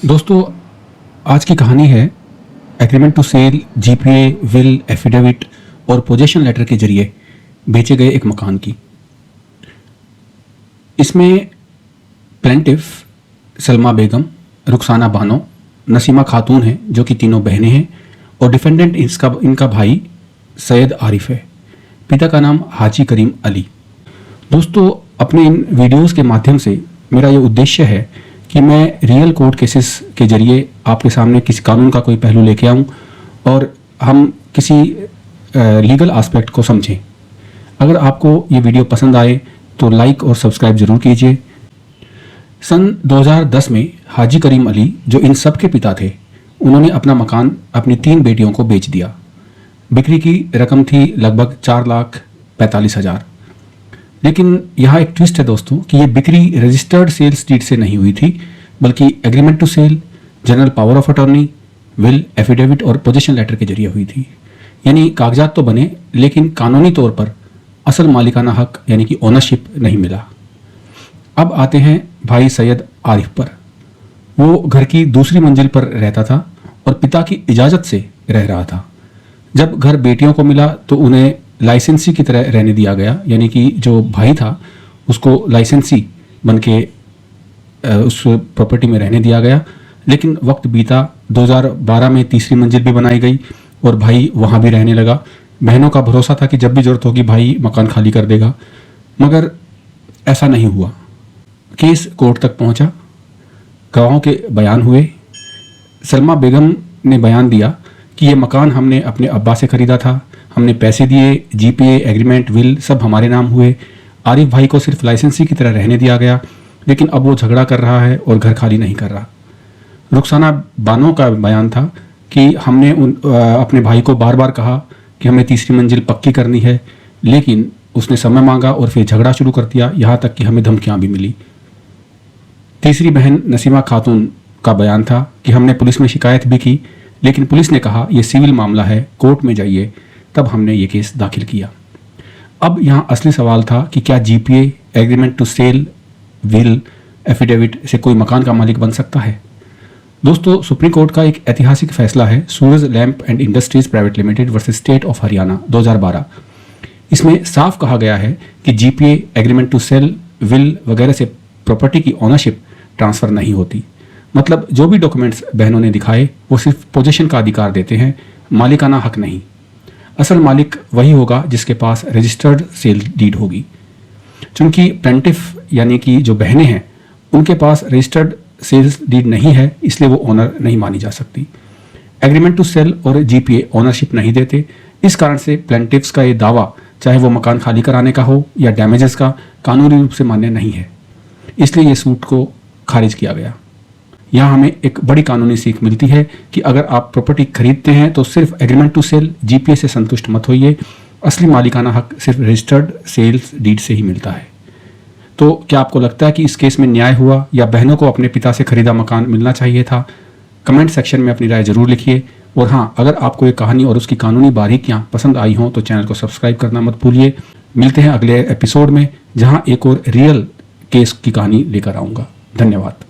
दोस्तों, आज की कहानी है agreement to sale, GPA, will, affidavit और पोजेशन लेटर के जरिए बेचे गए एक मकान की। इसमें प्लेंटिफ सलमा बेगम, रुखसाना बानो, नसीमा खातून हैं जो कि तीनों बहनें हैं, और डिफेंडेंट इनका भाई सैयद आरिफ है। पिता का नाम हाजी करीम अली। दोस्तों, अपने इन वीडियोस के माध्यम से मेरा ये उद्देश्य है कि मैं रियल कोर्ट केसेस के जरिए आपके सामने किसी कानून का कोई पहलू लेके आऊं और हम किसी लीगल एस्पेक्ट को समझें। अगर आपको ये वीडियो पसंद आए तो लाइक और सब्सक्राइब ज़रूर कीजिए। सन 2010 में हाजी करीम अली, जो इन सब के पिता थे, उन्होंने अपना मकान अपनी 3 बेटियों को बेच दिया। बिक्री की रकम थी लगभग 4,45,000। लेकिन यहाँ एक ट्विस्ट है दोस्तों कि ये बिक्री रजिस्टर्ड सेल्स डीड से नहीं हुई थी, बल्कि agreement to sale, general power of attorney, will, affidavit और पोजीशन लेटर के जरिए हुई थी। यानी कागजात तो बने, लेकिन कानूनी तौर पर असल मालिकाना हक यानी कि ओनरशिप नहीं मिला। अब आते हैं भाई सैयद आरिफ पर। वो घर की दूसरी मंजिल पर रहता था और पिता की इजाज़त से रह रहा था। जब घर बेटियों को मिला तो उन्हें लाइसेंसी की तरह रहने दिया गया, यानी कि जो भाई था उसको लाइसेंसी बन के उस प्रॉपर्टी में रहने दिया गया। लेकिन वक्त बीता, 2012 में तीसरी मंजिल भी बनाई गई और भाई वहाँ भी रहने लगा। बहनों का भरोसा था कि जब भी ज़रूरत होगी भाई मकान खाली कर देगा, मगर ऐसा नहीं हुआ। केस कोर्ट तक पहुँचा, गवाहों के बयान हुए। सलमा बेगम ने बयान दिया कि ये मकान हमने अपने अब्बा से ख़रीदा था, हमने पैसे दिए, जीपीए, एग्रीमेंट, विल सब हमारे नाम हुए। आरिफ भाई को सिर्फ लाइसेंसी की तरह रहने दिया गया, लेकिन अब वो झगड़ा कर रहा है और घर खाली नहीं कर रहा। रुखसाना बानो का बयान था कि हमने अपने भाई को बार बार कहा कि हमें तीसरी मंजिल पक्की करनी है, लेकिन उसने समय मांगा और फिर झगड़ा शुरू कर दिया, यहाँ तक कि हमें धमकियाँ भी मिली। तीसरी बहन नसीमा खातून का बयान था कि हमने पुलिस में शिकायत भी की, लेकिन पुलिस ने कहा यह सिविल मामला है, कोर्ट में जाइए। तब हमने ये केस दाखिल किया। अब यहाँ असली सवाल था कि क्या GPA, agreement to cell, will, affidavit से कोई मकान का मालिक बन सकता है? दोस्तों, सुप्रीम कोर्ट का एक ऐतिहासिक फैसला है Suraj lamp and industries private limited versus state of Haryana 2012। इसमें साफ कहा गया है कि GPA, agreement to cell, will वगैरह से प्रॉपर्टी की ओनरशिप ट्रांसफ़र नहीं होती। मतलब जो भी डॉक्यूमेंट्स बहनों ने दिखाए वो सिर्फ पोजीशन का अधिकार देते हैं, मालिकाना हक नहीं। असल मालिक वही होगा जिसके पास रजिस्टर्ड सेल डीड होगी। चूंकि प्लेंटिफ यानी कि जो बहनें हैं उनके पास रजिस्टर्ड सेल्स डीड नहीं है, इसलिए वो ओनर नहीं मानी जा सकती। एग्रीमेंट टू सेल और जीपीए ओनरशिप नहीं देते। इस कारण से प्लेंटिफ्स का ये दावा, चाहे वो मकान खाली कराने का हो या डैमेजेस का, कानूनी रूप से मान्य नहीं है। इसलिए ये सूट को खारिज किया गया। यहाँ हमें एक बड़ी कानूनी सीख मिलती है कि अगर आप प्रॉपर्टी खरीदते हैं तो सिर्फ एग्रीमेंट टू सेल, जीपीए से संतुष्ट मत होइए। असली मालिकाना हक सिर्फ रजिस्टर्ड सेल्स डीड से ही मिलता है। तो क्या आपको लगता है कि इस केस में न्याय हुआ या बहनों को अपने पिता से खरीदा मकान मिलना चाहिए था? कमेंट सेक्शन में अपनी राय जरूर लिखिए। और हाँ, अगर आपको ये कहानी और उसकी कानूनी बारीकियाँ पसंद आई हों तो चैनल को सब्सक्राइब करना मत भूलिए। मिलते हैं अगले एपिसोड में, जहाँ एक और रियल केस की कहानी लेकर आऊँगा। धन्यवाद।